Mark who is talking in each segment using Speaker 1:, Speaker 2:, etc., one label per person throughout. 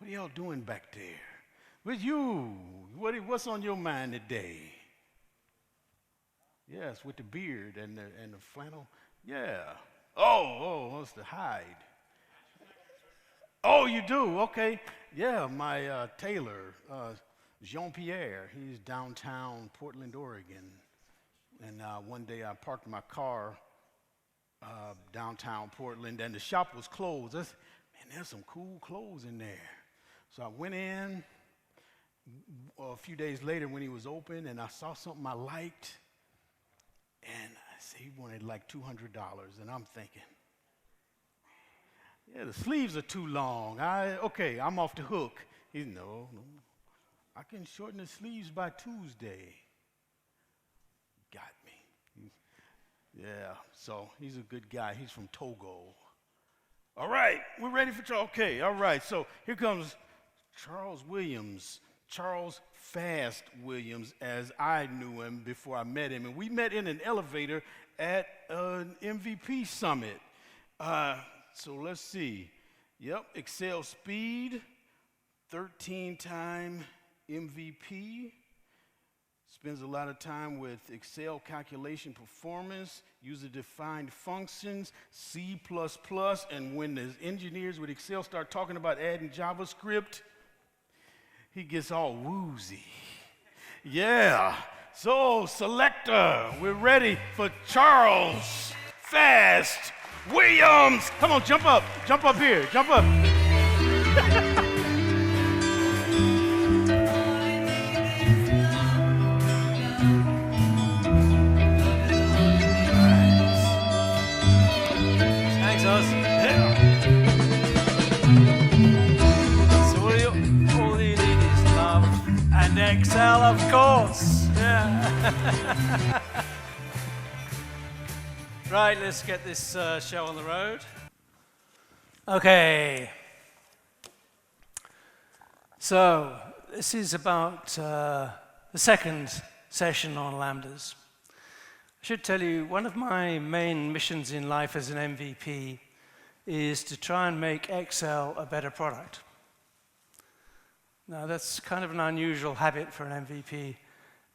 Speaker 1: What are y'all doing back there? With you, what's on your mind today? Yes, with the beard and the flannel. Yeah. What's the hide? Oh, you do? Okay. Yeah, my tailor, Jean-Pierre, he's downtown Portland, Oregon. And one day I parked my car downtown Portland, and the shop was closed. Man, there's some cool clothes in there. So I went in a few days later when he was open, and I saw something I liked, and I said he wanted like $200, and I'm thinking, yeah, the sleeves are too long. Okay, I'm off the hook. He said, no, I can shorten the sleeves by Tuesday. Got me. Yeah, so he's a good guy. He's from Togo. All right, we're ready for Charles. Okay, all right, so here comes Charles Williams, Charles Fast Williams, as I knew him before I met him. And we met in an elevator at an MVP summit. So let's see. Yep, Excel Speed, 13-time MVP. Spends a lot of time with Excel calculation performance, user-defined functions, C++, and when the engineers with Excel start talking about adding JavaScript, he gets all woozy. Yeah, so selector, we're ready for Charles Fast Williams. Come on, jump up here, jump up.
Speaker 2: Excel, of course. Yeah. Right, let's get this show on the road. Okay. So, this is about the second session on Lambdas. I should tell you, one of my main missions in life as an MVP is to try and make Excel a better product. Now, that's kind of an unusual habit for an MVP,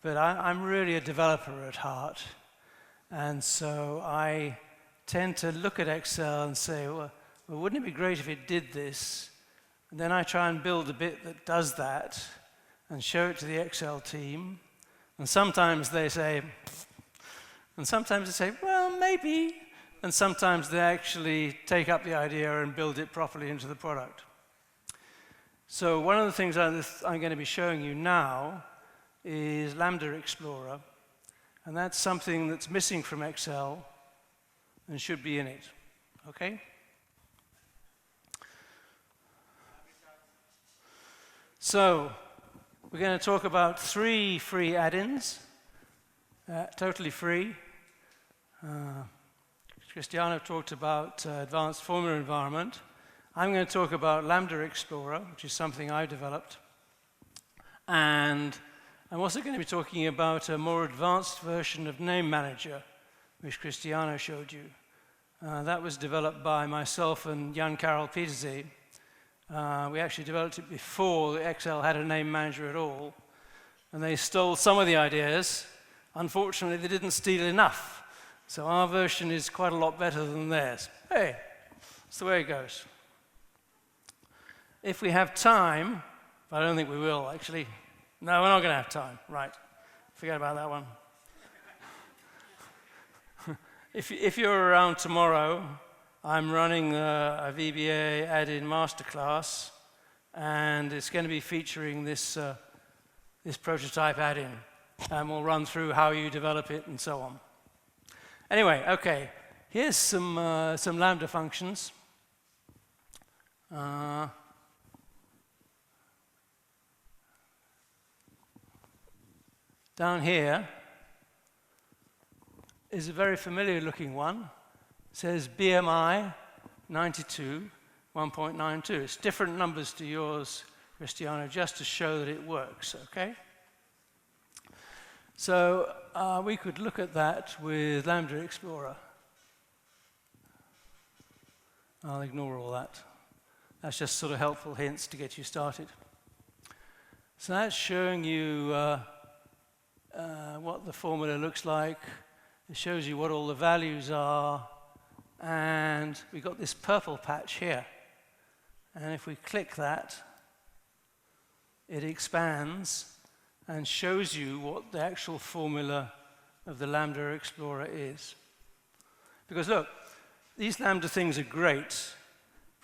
Speaker 2: but I'm really a developer at heart. And so I tend to look at Excel and say, well, wouldn't it be great if it did this? And then I try and build a bit that does that and show it to the Excel team. And sometimes they say, and sometimes they say, well, maybe. And sometimes they actually take up the idea and build it properly into the product. So one of the things I'm going to be showing you now is Lambda Explorer, and that's something that's missing from Excel and should be in it, okay? So we're going to talk about 3 free add-ins, totally free. Cristiano talked about advanced formula environment. I'm going to talk about Lambda Explorer, which is something I developed. And I'm also going to be talking about a more advanced version of Name Manager, which Cristiano showed you. That was developed by myself and Jan Karel Pietersee. We actually developed it before Excel had a name manager at all. And they stole some of the ideas. Unfortunately, they didn't steal enough. So our version is quite a lot better than theirs. Hey, that's the way it goes. If we have time, but I don't think we will, actually. No, we're not going to have time. Right. Forget about that one. If you're around tomorrow, I'm running a VBA add-in masterclass, and it's going to be featuring this prototype add-in. And we'll run through how you develop it and so on. Anyway, okay. Here's some Lambda functions. Down here is a very familiar looking one. It says BMI 92, 1.92. It's different numbers to yours, Cristiano, just to show that it works, okay? So we could look at that with Lambda Explorer. I'll ignore all that. That's just sort of helpful hints to get you started. So that's showing you what the formula looks like. It shows you what all the values are. And we've got this purple patch here. And if we click that, it expands and shows you what the actual formula of the Lambda Explorer is. Because look, these Lambda things are great,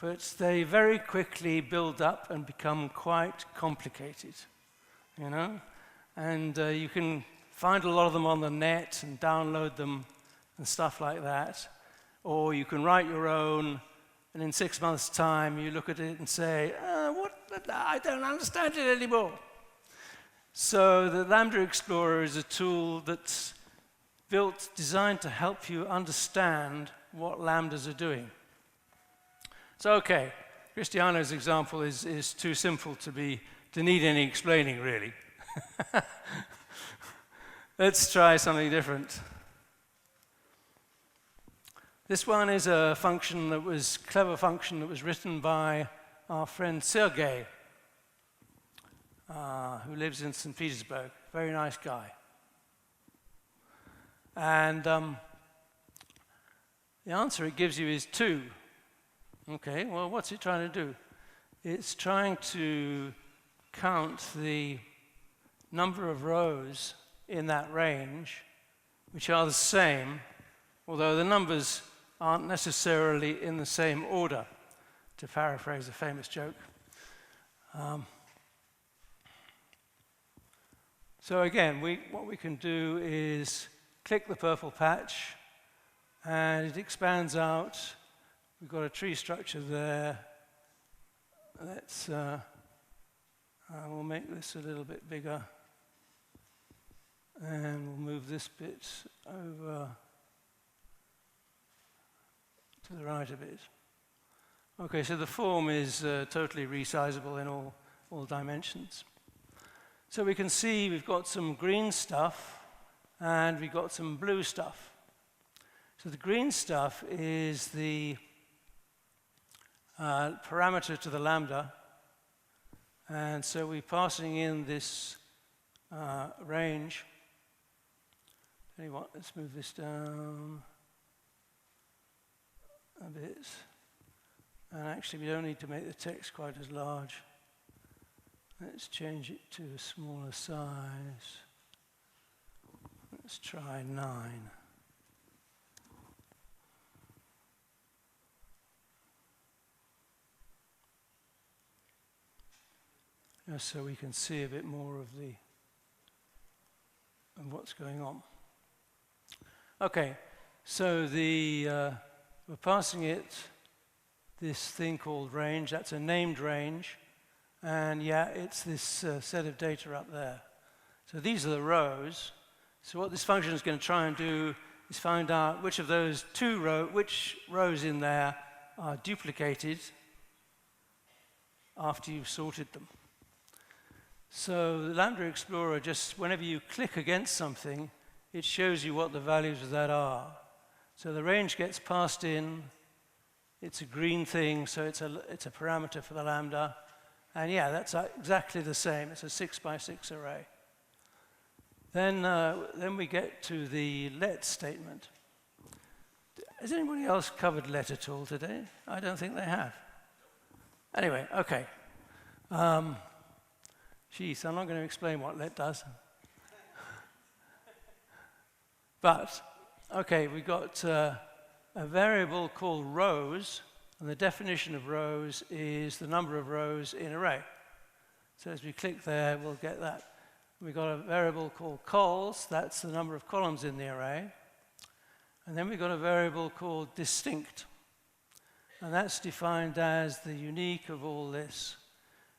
Speaker 2: but they very quickly build up and become quite complicated, you know? And you can find a lot of them on the net and download them and stuff like that. Or you can write your own, and in 6 months' time, you look at it and say, I don't understand it anymore. So the Lambda Explorer is a tool that's designed to help you understand what Lambdas are doing. So, okay, Cristiano's example is too simple to need any explaining, really. Let's try something different. This one is a clever function that was written by our friend Sergey, who lives in St. Petersburg. Very nice guy. And the answer it gives you is 2. Okay, well, what's it trying to do? It's trying to count the number of rows in that range, which are the same, although the numbers aren't necessarily in the same order, to paraphrase a famous joke. So again, what we can do is click the purple patch, and it expands out. We've got a tree structure there. Let's, we'll make this a little bit bigger, and we'll move this bit over to the right a bit. Okay, so the form is totally resizable in all dimensions. So we can see we've got some green stuff and we've got some blue stuff. So the green stuff is the parameter to the Lambda, and so we're passing in this range. Tell you what, let's move this down a bit. And actually, we don't need to make the text quite as large. Let's change it to a smaller size. Let's try 9. Just so we can see a bit more of what's going on. Okay, so we're passing it this thing called range. That's a named range. And yeah, it's this set of data up there. So these are the rows. So what this function is going to try and do is find out which of those which rows in there are duplicated after you've sorted them. So the Lambda Explorer, just whenever you click against something, it shows you what the values of that are. So the range gets passed in. It's a green thing, so it's a parameter for the Lambda. And yeah, that's exactly the same. It's a 6x6 array. Then we get to the let statement. Has anybody else covered let at all today? I don't think they have. Anyway, okay. Geez, I'm not going to explain what let does. But, okay, we've got a variable called rows. And the definition of rows is the number of rows in an array. So as we click there, we'll get that. We've got a variable called cols. That's the number of columns in the array. And then we've got a variable called distinct. And that's defined as the unique of all this.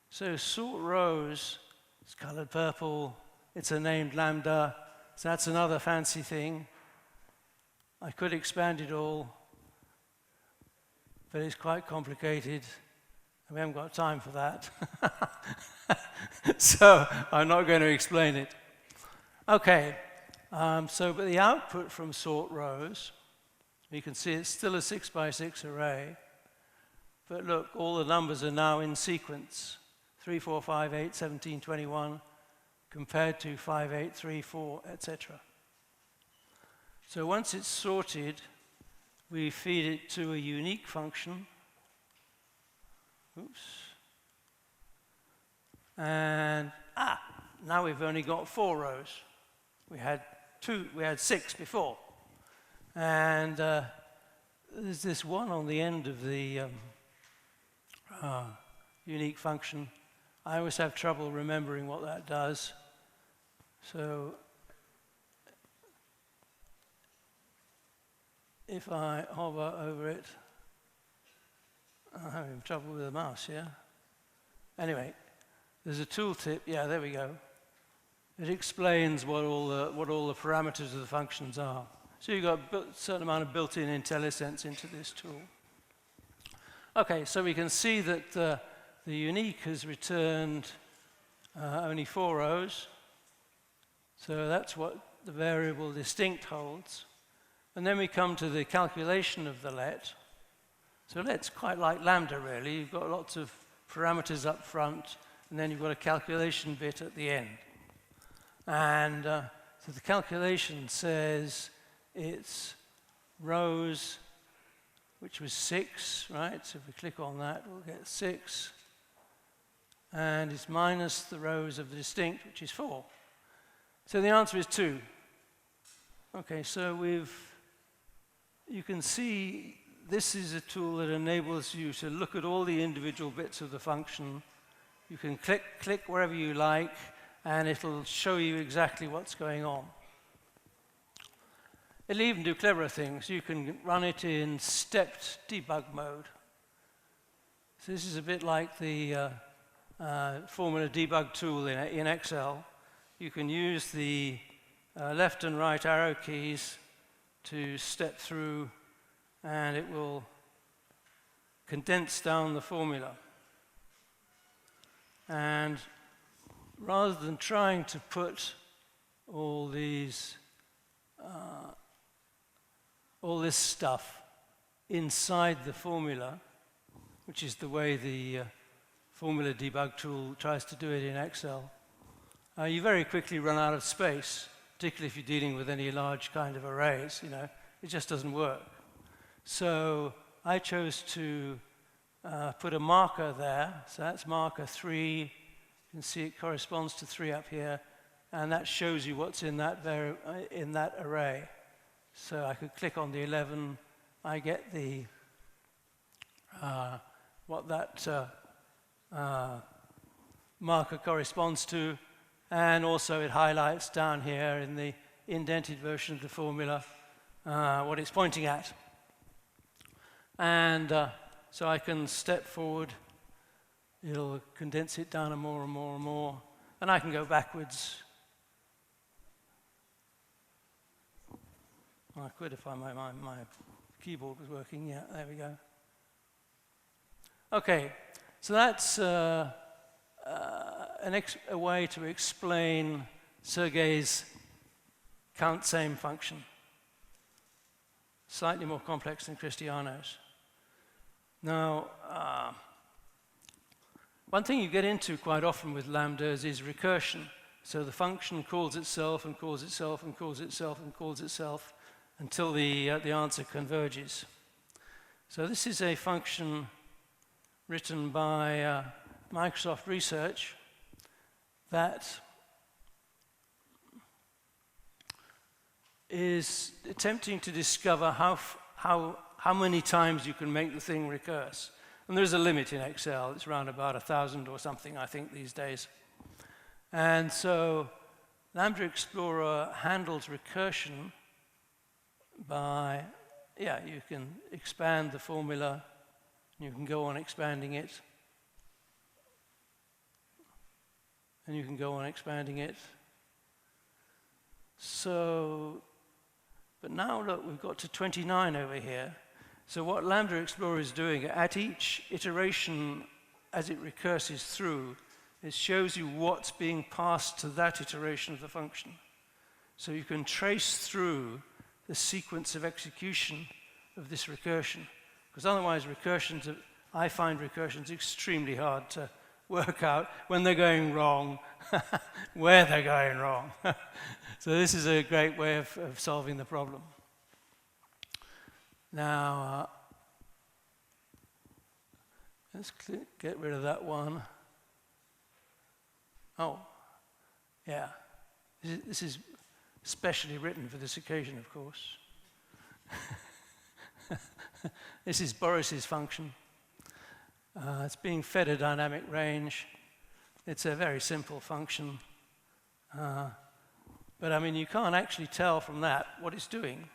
Speaker 2: So sort rows, it's colored purple. It's a named Lambda. So that's another fancy thing. I could expand it all, but it's quite complicated, and we haven't got time for that. So I'm not going to explain it. Okay, but the output from sort rows, you can see it's still a 6x6 array, But look, all the numbers are now in sequence. 3, 4, 5, 8, 17, 21, compared to 5, 8, 3, 4, etc. So once it's sorted, we feed it to a unique function. Oops. And, now we've only got 4 rows. We had 6 before. And there's this one on the end of the unique function. I always have trouble remembering what that does. So if I hover over it, I'm having trouble with the mouse, yeah? Anyway, there's a tooltip. Yeah, there we go. It explains what all the parameters of the functions are. So you've got a certain amount of built-in IntelliSense into this tool. Okay, so we can see that the unique has returned only 4 rows. So that's what the variable distinct holds. And then we come to the calculation of the let. So let's quite like Lambda, really. You've got lots of parameters up front, and then you've got a calculation bit at the end. And so the calculation says it's rows, which was 6, right? So if we click on that, we'll get 6. And it's minus the rows of the distinct, which is 4. So the answer is 2. Okay, so you can see this is a tool that enables you to look at all the individual bits of the function. You can click wherever you like, and it'll show you exactly what's going on. It'll even do cleverer things. You can run it in stepped debug mode. So this is a bit like the formula debug tool in Excel. You can use the left and right arrow keys to step through, and it will condense down the formula. And rather than trying to put all this stuff inside the formula, which is the way the formula debug tool tries to do it in Excel, you very quickly run out of space, particularly if you're dealing with any large kind of arrays. It just doesn't work. So I chose to put a marker there. So that's marker 3. You can see it corresponds to 3 up here, and that shows you what's in that array. So I could click on the 11. I get the what that marker corresponds to, and also it highlights down here in the indented version of the formula what it's pointing at. And so I can step forward. It'll condense it down more and more and more, and I can go backwards. I could if my keyboard was working. Yeah, there we go. Okay, so that's a way to explain Sergey's count same function. Slightly more complex than Cristiano's. Now, one thing you get into quite often with lambdas is recursion. So the function calls itself and calls itself and calls itself and calls itself until the answer converges. So this is a function written by Microsoft Research that is attempting to discover how many times you can make the thing recurse. And there's a limit in Excel. It's around about 1,000 or something, I think, these days. And so Lambda Explorer handles recursion by, you can expand the formula. You can go on expanding it. And you can go on expanding it. So, but now look, we've got to 29 over here. So what Lambda Explorer is doing, at each iteration as it recurses through, it shows you what's being passed to that iteration of the function. So you can trace through the sequence of execution of this recursion, because otherwise recursions I find recursions extremely hard to work out when they're going wrong, where they're going wrong. So this is a great way of solving the problem. Now, let's get rid of that one. Oh, yeah. This is specially written for this occasion, of course. This is Boris's function. It's being fed a dynamic range. It's a very simple function. But I mean, you can't actually tell from that what it's doing.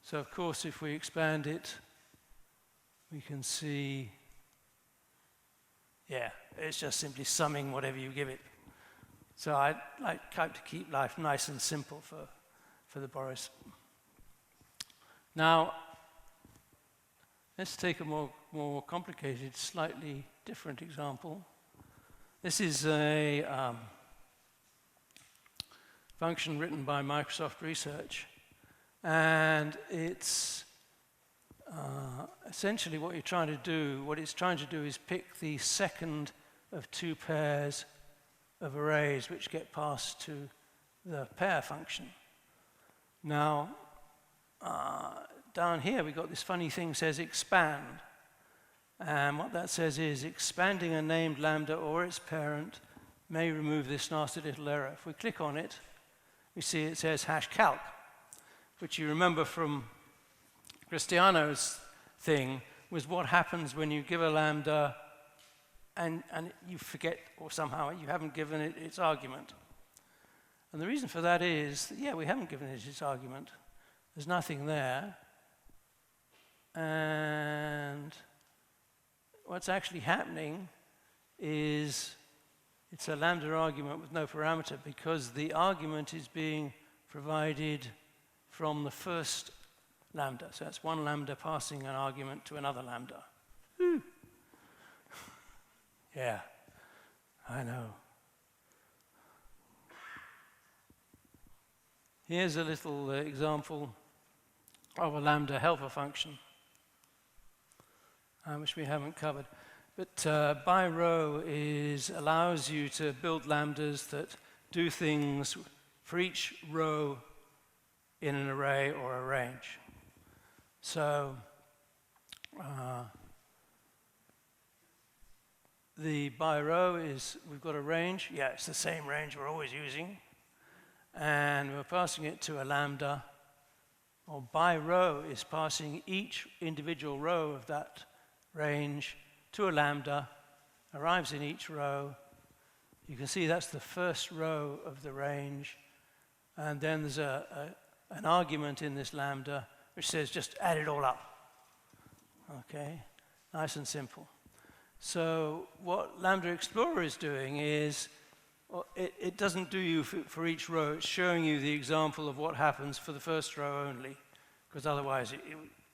Speaker 2: So of course, if we expand it, we can see, yeah, it's just simply summing whatever you give it. So I like to keep life nice and simple for the Boris. Now, let's take a more complicated, slightly different example. This is a function written by Microsoft Research, and it's essentially what it's trying to do is pick the second of two pairs of arrays which get passed to the pair function. Now, down here we've got this funny thing says expand. And what that says is expanding a named lambda or its parent may remove this nasty little error. If we click on it, we see it says #calc, which you remember from Cristiano's thing was what happens when you give a lambda and you forget, or somehow you haven't given it its argument. And the reason for that is, yeah, we haven't given it its argument. There's nothing there. And what's actually happening is it's a lambda argument with no parameter because the argument is being provided from the first lambda. So that's one lambda passing an argument to another lambda. Woo. Yeah, I know. Here's a little example of a lambda helper function, which we haven't covered. But by row allows you to build lambdas that do things for each row in an array or a range. So the by row is, we've got a range. Yeah, it's the same range we're always using. And we're passing it to a lambda. Or by row is passing each individual row of that range to a lambda, arrives in each row. You can see that's the first row of the range. And then there's an argument in this lambda which says just add it all up. Okay, nice and simple. So what Lambda Explorer is doing is, well, it doesn't do you for each row. It's showing you the example of what happens for the first row only, because otherwise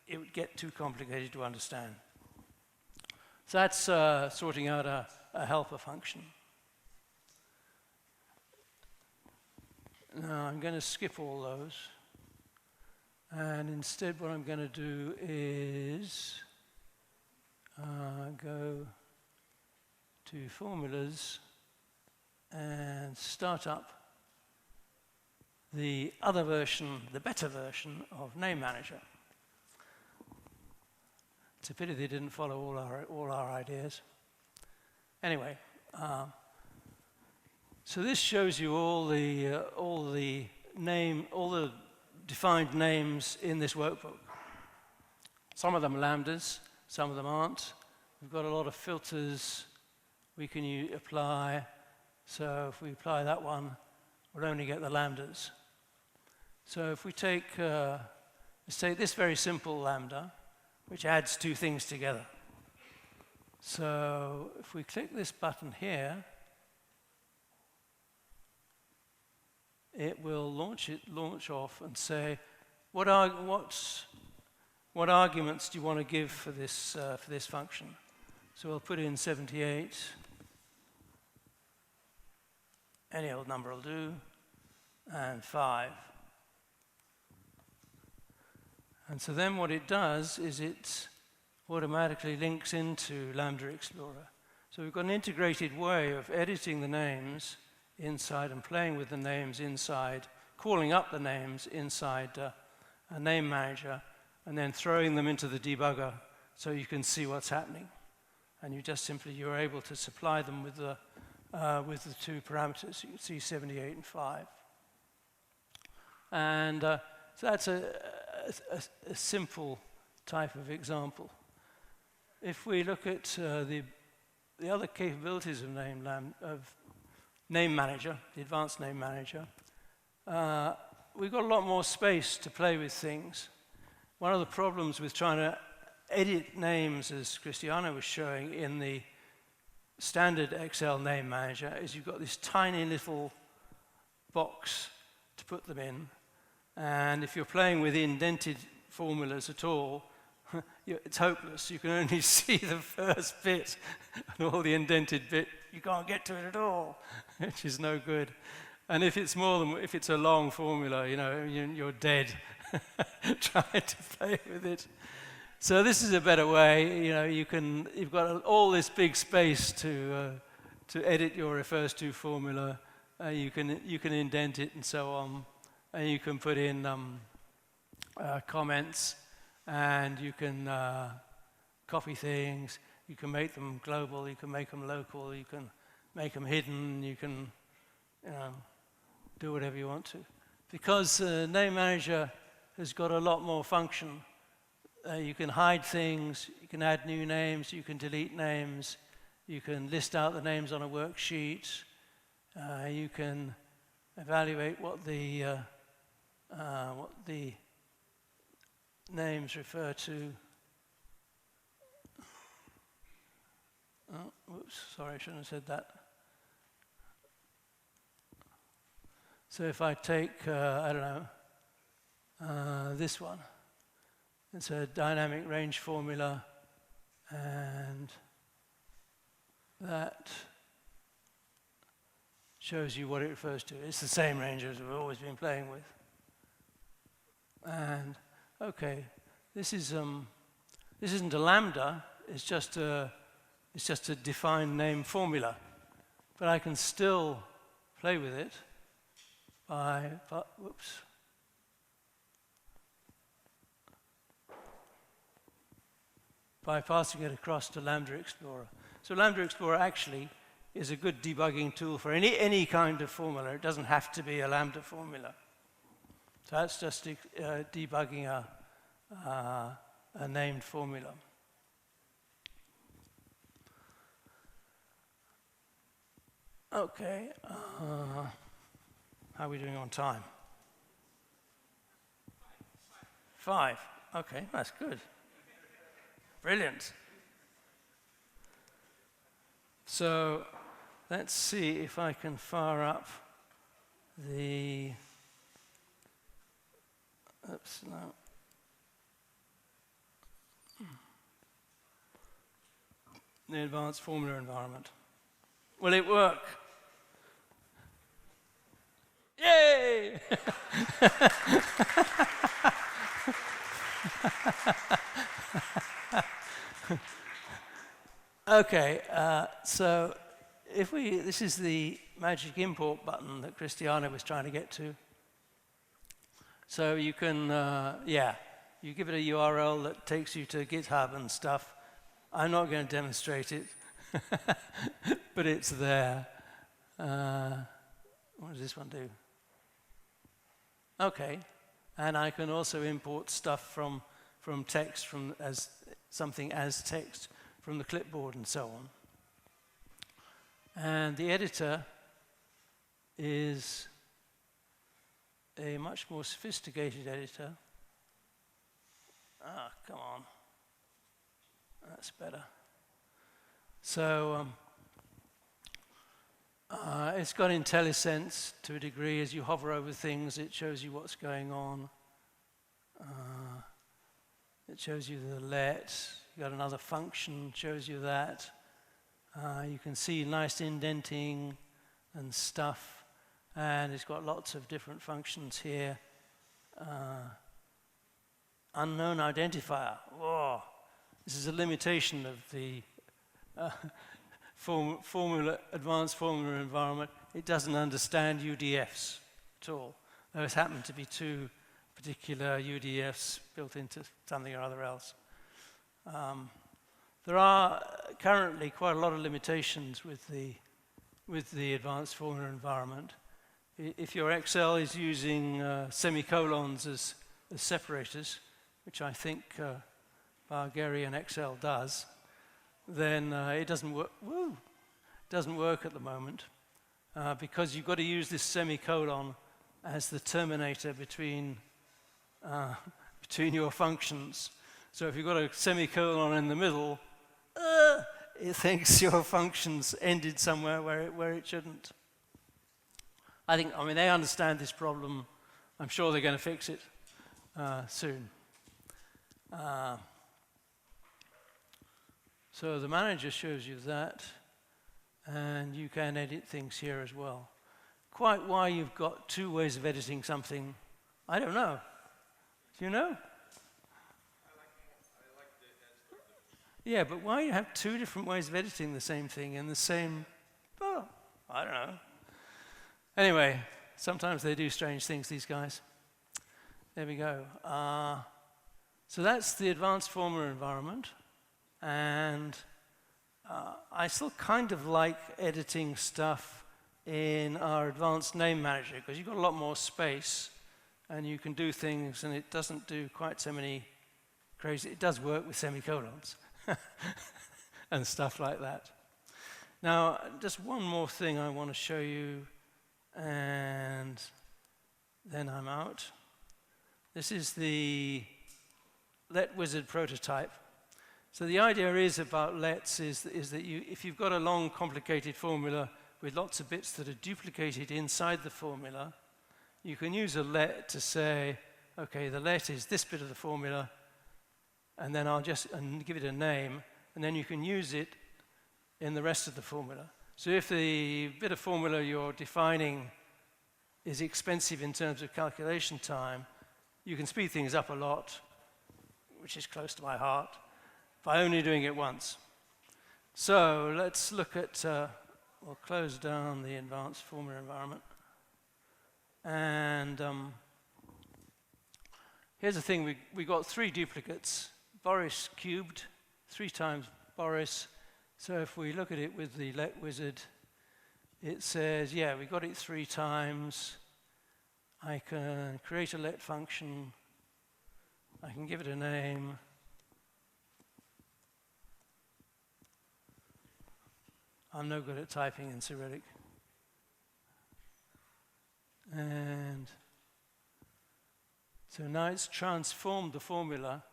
Speaker 2: it would get too complicated to understand. So that's sorting out a helper function. Now I'm going to skip all those. And instead what I'm going to do is go to formulas and start up the other version, the better version of Name Manager. It's a pity they didn't follow all our ideas. Anyway, so this shows you all the defined names in this workbook. Some of them are lambdas, some of them aren't. We've got a lot of filters we can apply. So if we apply that one, we'll only get the lambdas. So if we take, let's take this very simple lambda, which adds two things together. So if we click this button here, it will launch off and say, what arguments do you want to give for this function? So we'll put in 78. Any old number will do, and 5. And so then what it does is it automatically links into Lambda Explorer. So we've got an integrated way of editing the names inside and playing with the names inside, calling up the names inside a name manager, and then throwing them into the debugger so you can see what's happening. And you're able to supply them with the two parameters. You can see 78 and 5. And so that's a simple type of example. If we look at the other capabilities of Name Manager, the advanced Name Manager, we've got a lot more space to play with things. One of the problems with trying to edit names, as Christiana was showing in the standard Excel Name Manager, is you've got this tiny little box to put them in. And if you're playing with indented formulas at all, it's hopeless. You can only see the first bit, and all the indented bit, you can't get to it at all, which is no good. And if it's a long formula, you're dead trying to play with it. So this is a better way. You've got all this big space to edit your refers to formula. You can indent it and so on, and you can put in comments, and you can copy things. You can make them global. You can make them local. You can make them hidden. You can do whatever you want to, because Name Manager has got a lot more function. You can hide things, you can add new names, you can delete names, you can list out the names on a worksheet, you can evaluate what the names refer to. Oh, whoops, sorry, I shouldn't have said that. So if I take, I don't know, this one. It's a dynamic range formula, and that shows you what it refers to. It's the same range as we've always been playing with. And okay, this isn't a lambda. It's just a defined name formula, but I can still play with it by passing it across to Lambda Explorer. So Lambda Explorer actually is a good debugging tool for any kind of formula. It doesn't have to be a lambda formula. So that's just debugging a named formula. Okay, how are we doing on time? 5. Okay, that's good. Brilliant. So let's see if I can fire up the, oops, no. The advanced formula environment. Will it work? Yay! Okay, so this is the magic import button that Christiana was trying to get to. So you can, you give it a URL that takes you to GitHub and stuff. I'm not going to demonstrate it, but it's there. What does this one do? Okay, and I can also import stuff from text, as something as text from the clipboard and so on. And the editor is a much more sophisticated editor. Ah, come on. That's better. So it's got IntelliSense to a degree. As you hover over things, it shows you what's going on. It shows you the let. You've got another function, shows you that. You can see nice indenting and stuff. And it's got lots of different functions here. Unknown identifier. Whoa. This is a limitation of the advanced formula environment. It doesn't understand UDFs at all. Those happen to be two particular UDFs built into something or other else. There are currently quite a lot of limitations with the advanced formula environment. If your Excel is using semicolons as separators, which I think Bulgarian Excel does, then it doesn't work. Doesn't work at the moment because you've got to use this semicolon as the terminator between your functions. So if you've got a semicolon in the middle, it thinks your functions ended somewhere where it shouldn't. I mean, they understand this problem. I'm sure they're going to fix it soon. So the manager shows you that, and you can edit things here as well. Quite why you've got two ways of editing something, I don't know. Do you know? Yeah, but why you have two different ways of editing the same thing in the same, oh, I don't know. Anyway, sometimes they do strange things, these guys. There we go. So that's the advanced formula environment. And I still kind of like editing stuff in our advanced name manager because you've got a lot more space and you can do things and it doesn't do quite so many crazy, it does work with semicolons and stuff like that. Now, just one more thing I want to show you and then I'm out. This is the Let Wizard prototype. So the idea is about lets is that if you've got a long, complicated formula with lots of bits that are duplicated inside the formula, you can use a let to say, okay, the let is this bit of the formula, and then I'll just give it a name, and then you can use it in the rest of the formula. So if the bit of formula you're defining is expensive in terms of calculation time, you can speed things up a lot, which is close to my heart, by only doing it once. So let's look at, we'll close down the advanced formula environment. And here's the thing, we got 3 duplicates. Boris cubed, 3 times Boris. So if we look at it with the let wizard, it says, yeah, we got it 3 times. I can create a let function. I can give it a name. I'm no good at typing in Cyrillic. And so now it's transformed the formula.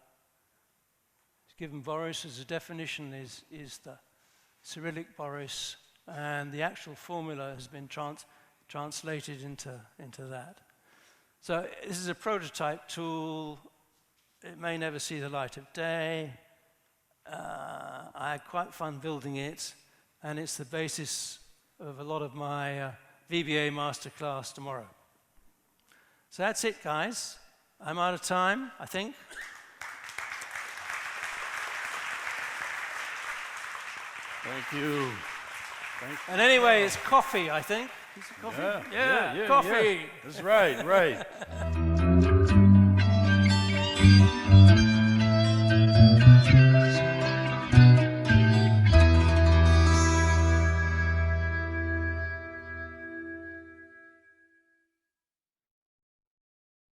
Speaker 2: It's given Boris as a definition is the Cyrillic Boris, and the actual formula has been translated into that. So this is a prototype tool. It may never see the light of day. I had quite fun building it, and it's the basis of a lot of my VBA masterclass tomorrow. So that's it, guys. I'm out of time, I think.
Speaker 1: Thank you.
Speaker 2: And anyway, it's coffee, I think. Is it coffee? Yeah, coffee.
Speaker 1: Yeah. That's right.